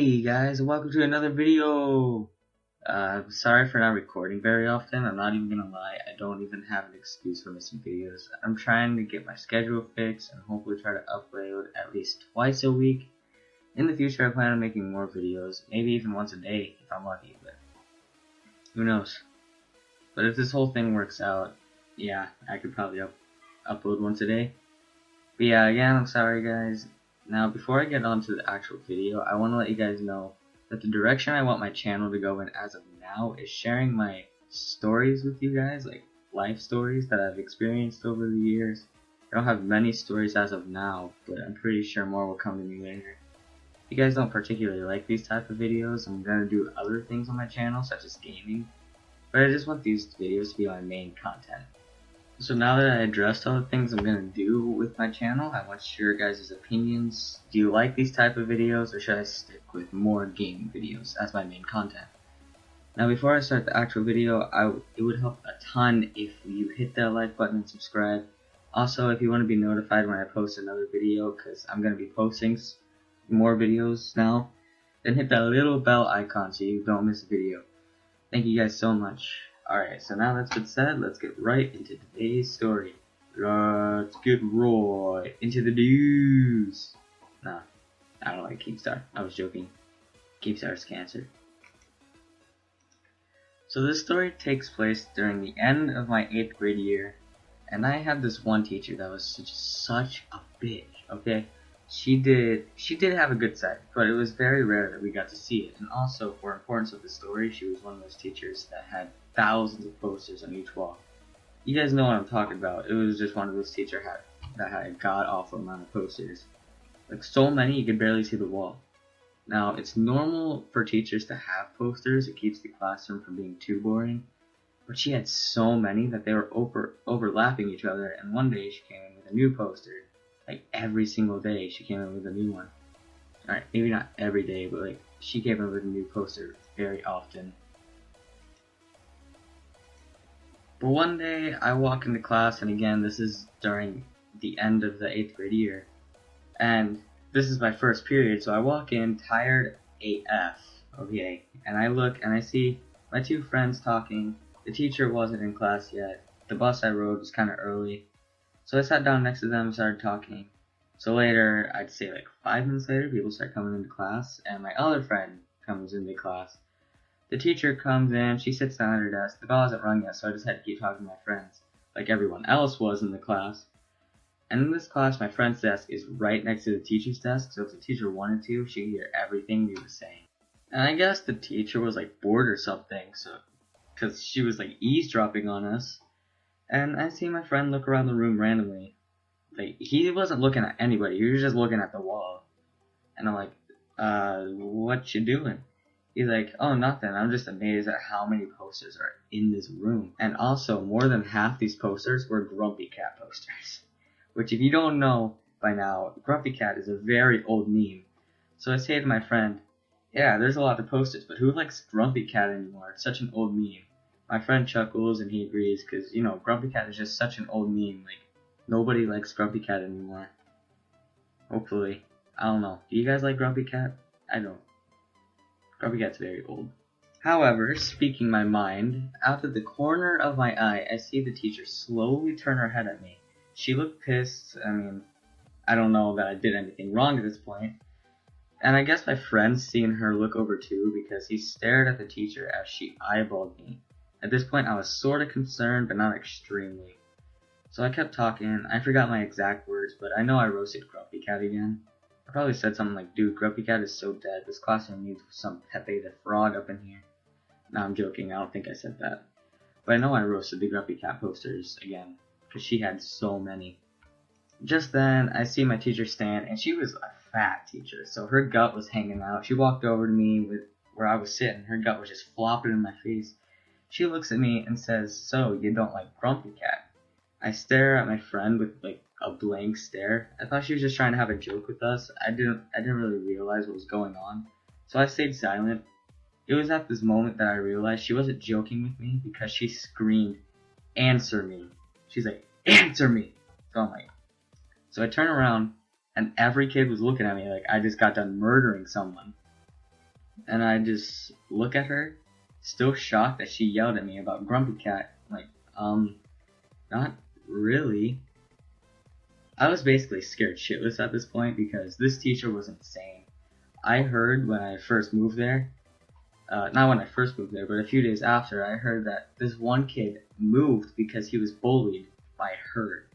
Hey guys, welcome to another video. Sorry for not recording very often. I'm not even gonna lie, I don't even have an excuse for missing videos. I'm trying to get my schedule fixed and hopefully try to upload at least twice a week. In the future I plan on making more videos, maybe even once a day if I'm lucky, but who knows. But if this whole thing works out, yeah, I could probably upload once a day. But yeah, again, I'm sorry guys. Now, before I get on to the actual video, I want to let you guys know that the direction I want my channel to go in as of now is sharing my stories with you guys, like life stories that I've experienced over the years. I don't have many stories as of now, but I'm pretty sure more will come to me later. If you guys don't particularly like these type of videos, I'm going to do other things on my channel, such as gaming, but I just want these videos to be my main content. So now that I addressed all the things I'm going to do with my channel, I want your guys' opinions. Do you like these type of videos, or should I stick with more gaming videos as my main content? Now before I start the actual video, it would help a ton if you hit that like button and subscribe. Also, if you want to be notified when I post another video, because I'm going to be posting more videos now, then hit that little bell icon so you don't miss a video. Thank you guys so much. Alright, so now that's been said, let's get right into today's story. Let's get right into the news. Nah, I don't like Keemstar. I was joking. Keemstar's cancer. So this story takes place during the end of my 8th grade year, and I had this one teacher that was such a bitch, okay? She did have a good side, but it was very rare that we got to see it. And also, for importance of the story, she was one of those teachers that had thousands of posters on each wall. You guys know what I'm talking about. It was just one of those teachers that had a god-awful amount of posters. Like, so many you could barely see the wall. Now, it's normal for teachers to have posters. It keeps the classroom from being too boring. But she had so many that they were overlapping each other, and one day she came in with a new poster. Like, every single day she came in with a new one. Alright, maybe not every day, but like, she came in with a new poster very often. But one day, I walk into class, and again, this is during the end of the 8th grade year, and this is my first period, so I walk in tired AF, okay, and I look and I see my two friends talking. The teacher wasn't in class yet. The bus I rode was kind of early. So I sat down next to them and started talking. So later, I'd say like 5 minutes later, people start coming into class, and my other friend comes into class. The teacher comes in, she sits down at her desk. The bell hasn't rung yet, so I just had to keep talking to my friends, like everyone else was in the class. And in this class, my friend's desk is right next to the teacher's desk, so if the teacher wanted to, she could hear everything we were saying. And I guess the teacher was like bored or something, so because she was like eavesdropping on us. And I see my friend look around the room randomly. Like, he wasn't looking at anybody, he was just looking at the wall. And I'm like, what you doing? He's like, oh, nothing, I'm just amazed at how many posters are in this room. And also, more than half these posters were Grumpy Cat posters. Which, if you don't know by now, Grumpy Cat is a very old meme. So I say to my friend, yeah, there's a lot of posters, but who likes Grumpy Cat anymore? It's such an old meme. My friend chuckles and he agrees because, you know, Grumpy Cat is just such an old meme. Like, nobody likes Grumpy Cat anymore. Hopefully. I don't know. Do you guys like Grumpy Cat? I don't. Grumpy Cat's very old. However, speaking my mind, out of the corner of my eye, I see the teacher slowly turn her head at me. She looked pissed. I mean, I don't know that I did anything wrong at this point. And I guess my friend's seen her look over too, because he stared at the teacher as she eyeballed me. At this point, I was sort of concerned, but not extremely. So I kept talking. I forgot my exact words, but I know I roasted Grumpy Cat again. I probably said something like, dude, Grumpy Cat is so dead. This classroom needs some Pepe the Frog up in here. No, I'm joking. I don't think I said that. But I know I roasted the Grumpy Cat posters again, because she had so many. Just then, I see my teacher stand, and she was a fat teacher, so her gut was hanging out. She walked over to me with where I was sitting. Her gut was just flopping in my face. She looks at me and says, so, you don't like Grumpy Cat? I stare at my friend with, like, a blank stare. I thought she was just trying to have a joke with us. I didn't really realize what was going on. So I stayed silent. It was at this moment that I realized she wasn't joking with me because she screamed, answer me. She's like, answer me! So I'm like, so I turn around and every kid was looking at me like I just got done murdering someone. And I just look at her, still shocked that she yelled at me about Grumpy Cat. Like, not really. I was basically scared shitless at this point because this teacher was insane. I heard when I first moved there, not when I first moved there, but a few days after, I heard that this one kid moved because he was bullied by her.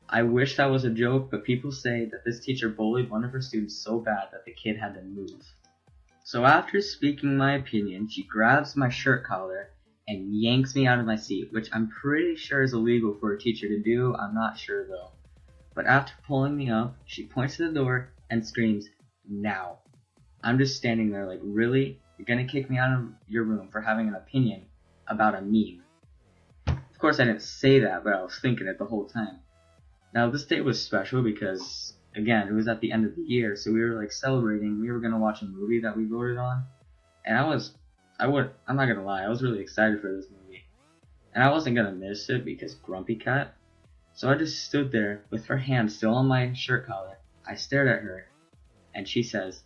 I wish that was a joke, but people say that this teacher bullied one of her students so bad that the kid had to move. So after speaking my opinion, she grabs my shirt collar and yanks me out of my seat, which I'm pretty sure is illegal for a teacher to do. I'm not sure though. But after pulling me up, she points to the door and screams, "Now." I'm just standing there like, really? You're gonna kick me out of your room for having an opinion about a meme? Of course I didn't say that, but I was thinking it the whole time. Now this day was special because, again, it was at the end of the year, so we were like celebrating. We were gonna watch a movie that we voted on, and I'm not gonna lie, I was really excited for this movie. And I wasn't gonna miss it because Grumpy Cat. So I just stood there with her hand still on my shirt collar. I stared at her, and she says,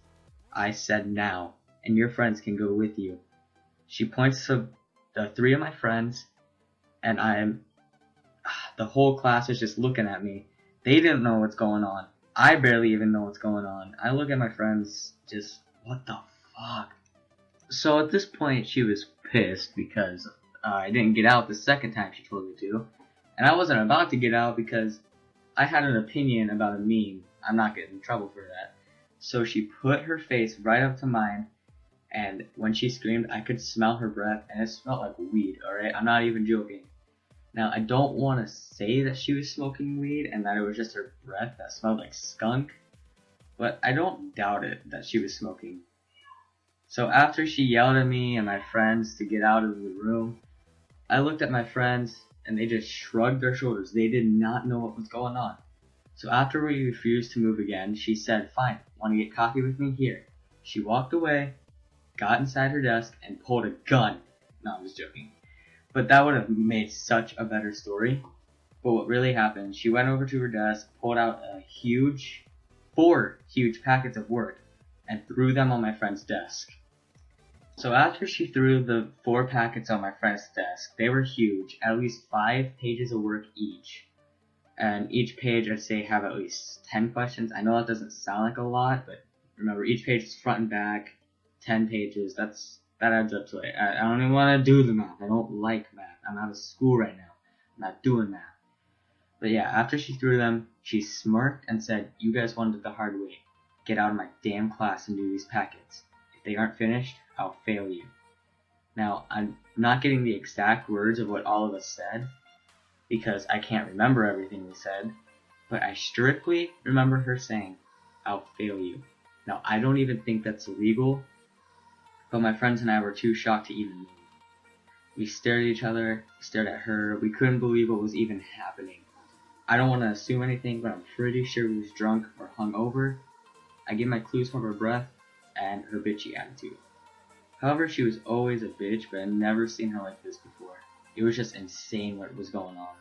"I said now, and your friends can go with you." She points to the three of my friends, and the whole class is just looking at me. They didn't know what's going on. I barely even know what's going on. I look at my friends, just, what the fuck? So at this point, she was pissed because I didn't get out the second time she told me to. And I wasn't about to get out because I had an opinion about a meme. I'm not getting in trouble for that. So she put her face right up to mine, and when she screamed, I could smell her breath, and it smelled like weed, alright? I'm not even joking. Now, I don't want to say that she was smoking weed and that it was just her breath that smelled like skunk, but I don't doubt it that she was smoking. So after she yelled at me and my friends to get out of the room, I looked at my friends and they just shrugged their shoulders. They did not know what was going on. So after we refused to move again, she said, "Fine, want to get coffee with me? Here." She walked away, got inside her desk, and pulled a gun. No, I'm just joking. But that would have made such a better story. But what really happened, she went over to her desk, pulled out four huge packets of work, and threw them on my friend's desk. So after she threw the 4 packets on my friend's desk, they were huge, at least 5 pages of work each. And each page, I'd say, have at least 10 questions. I know that doesn't sound like a lot, but remember, each page is front and back, 10 pages. That adds up to like, I don't even want to do the math. I don't like math. I'm out of school right now. I'm not doing math. But yeah, after she threw them, she smirked and said, "You guys wanted it the hard way. Get out of my damn class and do these packets. If they aren't finished, I'll fail you." Now, I'm not getting the exact words of what all of us said, because I can't remember everything we said, but I strictly remember her saying, "I'll fail you." Now, I don't even think that's illegal, but my friends and I were too shocked to even move. We stared at each other, stared at her, we couldn't believe what was even happening. I don't want to assume anything, but I'm pretty sure we was drunk or hungover. I get my clues from her breath and her bitchy attitude. However, she was always a bitch, but I'd never seen her like this before. It was just insane what was going on.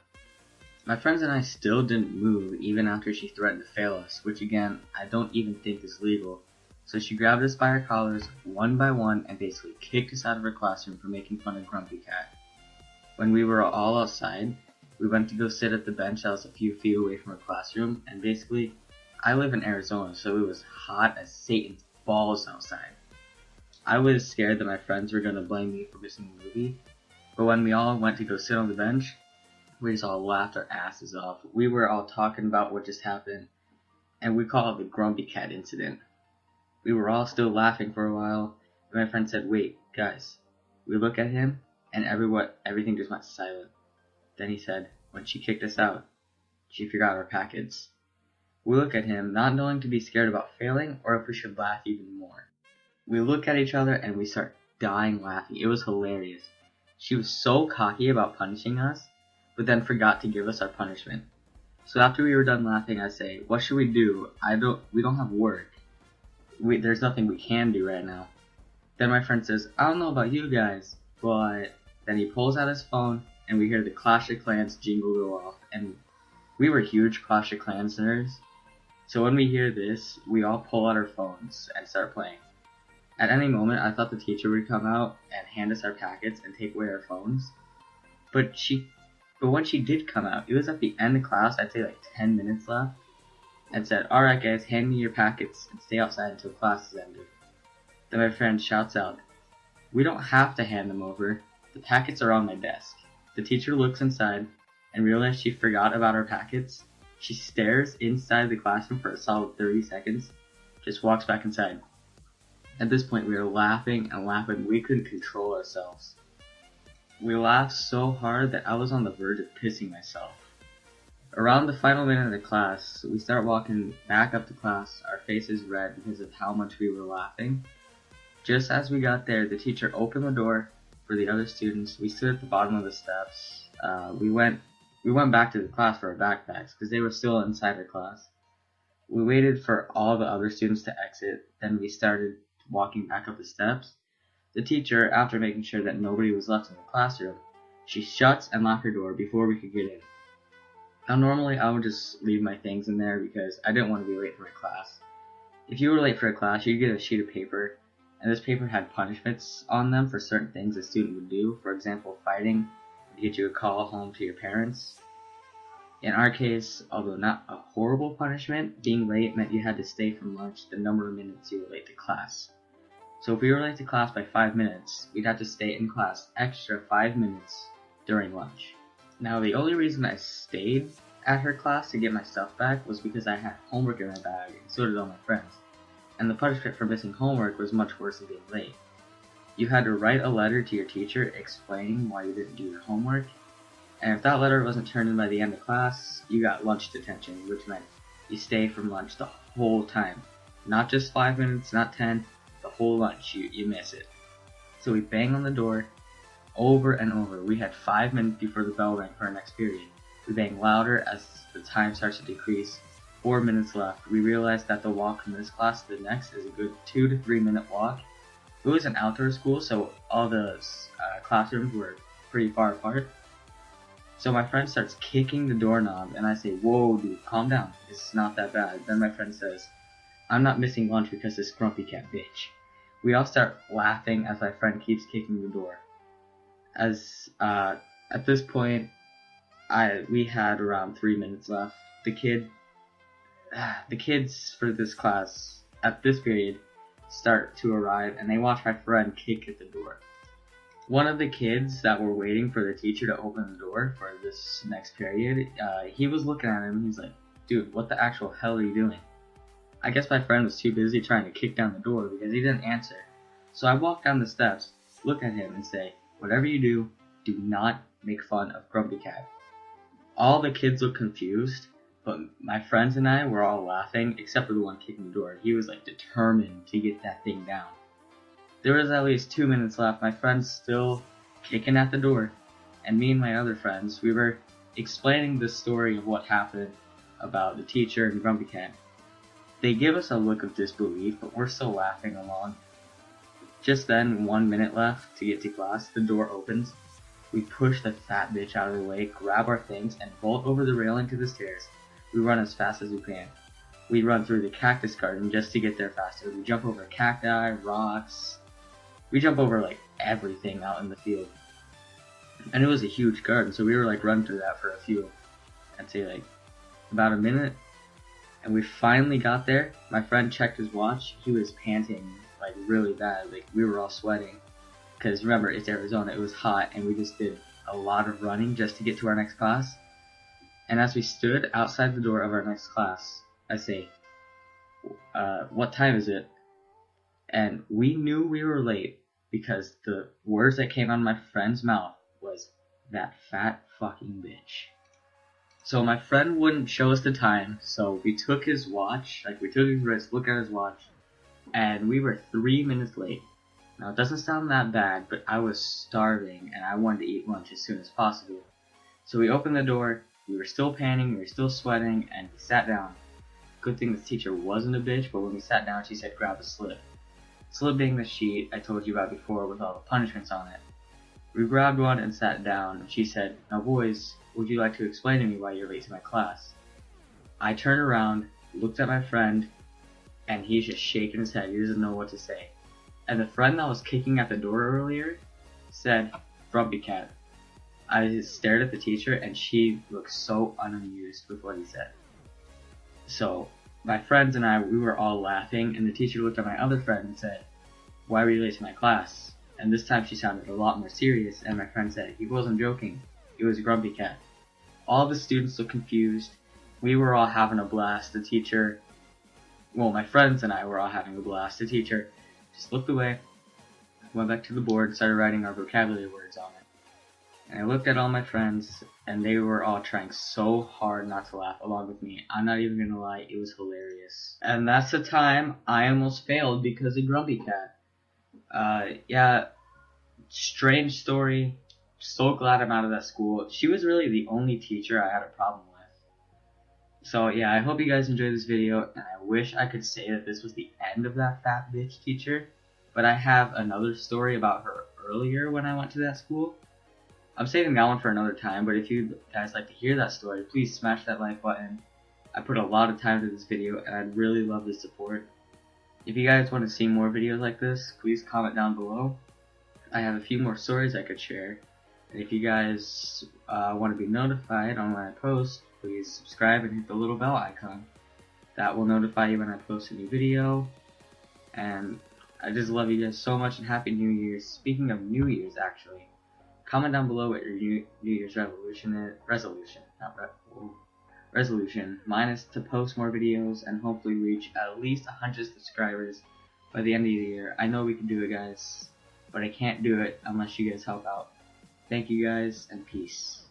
My friends and I still didn't move even after she threatened to fail us, which again, I don't even think is legal. So she grabbed us by our collars, one by one, and basically kicked us out of her classroom for making fun of Grumpy Cat. When we were all outside, we went to go sit at the bench that was a few feet away from her classroom, and basically, I live in Arizona, so it was hot as Satan's balls outside. I was scared that my friends were going to blame me for missing the movie, but when we all went to go sit on the bench, we just all laughed our asses off. We were all talking about what just happened, and we call it the Grumpy Cat incident. We were all still laughing for a while, and my friend said, "Wait, guys." We look at him, and everything just went silent. Then he said, "When she kicked us out, she forgot our packets." We look at him, not knowing to be scared about failing, or if we should laugh even more. We look at each other, and we start dying laughing. It was hilarious. She was so cocky about punishing us, but then forgot to give us our punishment. So after we were done laughing, I say, "What should we do? We don't have work. There's nothing we can do right now." Then my friend says, "I don't know about you guys," but then he pulls out his phone, and we hear the Clash of Clans jingle go off, and we were huge Clash of Clans nerds. So when we hear this, we all pull out our phones and start playing. At any moment, I thought the teacher would come out and hand us our packets and take away our phones. But when she did come out, it was at the end of class, I'd say like 10 minutes left, and said, "Alright guys, hand me your packets and stay outside until class is ended." Then my friend shouts out, "We don't have to hand them over. The packets are on my desk." The teacher looks inside and realizes she forgot about our packets. She stares inside the classroom for a solid 30 seconds, just walks back inside. At this point, we were laughing and laughing. We couldn't control ourselves. We laughed so hard that I was on the verge of pissing myself. Around the final minute of the class, we start walking back up to class, our faces red because of how much we were laughing. Just as we got there, the teacher opened the door for the other students. We stood at the bottom of the steps. We went back to the class for our backpacks because they were still inside our class. We waited for all the other students to exit, then we started walking back up the steps. The teacher, after making sure that nobody was left in the classroom, she shuts and locks her door before we could get in. Now normally I would just leave my things in there because I didn't want to be late for my class. If you were late for a class, you'd get a sheet of paper, and this paper had punishments on them for certain things a student would do. For example, fighting would get you a call home to your parents. In our case, although not a horrible punishment, being late meant you had to stay from lunch the number of minutes you were late to class. So if we were late to class by 5 minutes, we'd have to stay in class extra 5 minutes during lunch. Now the only reason I stayed at her class to get my stuff back was because I had homework in my bag, and so did all my friends. And the punishment for missing homework was much worse than being late. You had to write a letter to your teacher explaining why you didn't do your homework, and if that letter wasn't turned in by the end of class, you got lunch detention, which meant you stay from lunch the whole time. Not just 5 minutes, not 10, the whole lunch, you miss it. So we bang on the door over and over. We had 5 minutes before the bell rang for our next period. We bang louder as the time starts to decrease. 4 minutes left. We realized that the walk from this class to the next is a good 2 to 3 minute walk. It was an outdoor school, so all the classrooms were pretty far apart. So my friend starts kicking the doorknob, and I say, "Whoa, dude, calm down. It's not that bad." Then my friend says, "I'm not missing lunch because this grumpy cat bitch." We all start laughing as my friend keeps kicking the door. At this point, we had around 3 minutes left. The kids for this class at this period start to arrive, and they watch my friend kick at the door. One of the kids that were waiting for the teacher to open the door for this next period, he was looking at him and he's like, "Dude, what the actual hell are you doing?" I guess my friend was too busy trying to kick down the door because he didn't answer. So I walk down the steps, look at him and say, "Whatever you do, do not make fun of Grumpy Cat." All the kids looked confused, but my friends and I were all laughing, except for the one kicking the door. He was like determined to get that thing down. There was at least 2 minutes left. My friend's still kicking at the door, and me and my other friends, we were explaining the story of what happened about the teacher and Grumpy Cat. They give us a look of disbelief, but we're still laughing along. Just then, 1 minute left to get to class. The door opens. We push the fat bitch out of the way, grab our things, and vault over the railing to the stairs. We run as fast as we can. We run through the cactus garden just to get there faster. We jump over cacti, rocks. We jump over like everything out in the field. And it was a huge garden, so we were like running through that for I'd say like about a minute. And we finally got there. My friend checked his watch. He was panting like really bad. Like we were all sweating. Because remember, it's Arizona. It was hot, and we just did a lot of running just to get to our next class. And as we stood outside the door of our next class, I say, "What time is it?" And we knew we were late because the words that came out of my friend's mouth was, "That fat fucking bitch." So my friend wouldn't show us the time, so we took his watch, like we took his wrist, looked at his watch, and we were 3 minutes late. Now it doesn't sound that bad, but I was starving and I wanted to eat lunch as soon as possible. So we opened the door, we were still panting, we were still sweating, and we sat down. Good thing the teacher wasn't a bitch, but when we sat down she said grab a slip. Slip being the sheet I told you about before with all the punishments on it. We grabbed one and sat down, and she said, "Now boys, would you like to explain to me why you're late to my class?" I turned around, looked at my friend, and he's just shaking his head. He doesn't know what to say. and the friend that was kicking at the door earlier said, "Grumpy cat." I stared at the teacher, and she looked so unamused with what he said. So my friends and I, we were all laughing, and the teacher looked at my other friend and said, "Why were you late to my class?" And this time she sounded a lot more serious, and my friend said, "He wasn't joking. It was Grumpy Cat." All the students looked confused. We were all having a blast. The teacher, well, my friends and I were all having a blast. The teacher just looked away, went back to the board, and started writing our vocabulary words on it. And I looked at all my friends, and they were all trying so hard not to laugh along with me. I'm not even gonna lie, it was hilarious. And that's the time I almost failed because of Grumpy Cat. Yeah, strange story. So glad I'm out of that school. She was really the only teacher I had a problem with. So yeah, I hope you guys enjoyed this video, and I wish I could say that this was the end of that fat bitch teacher, but I have another story about her earlier when I went to that school. I'm saving that one for another time, but if you guys like to hear that story, please smash that like button. I put a lot of time into this video, and I'd really love the support. If you guys want to see more videos like this, please comment down below. I have a few more stories I could share. And if you guys want to be notified on when I post, please subscribe and hit the little bell icon. That will notify you when I post a new video. And I just love you guys so much, and Happy New Year's. Speaking of New Year's, actually, comment down below what your New Year's resolution. Mine is to post more videos and hopefully reach at least 100 subscribers by the end of the year. I know we can do it, guys, but I can't do it unless you guys help out. Thank you guys, and peace.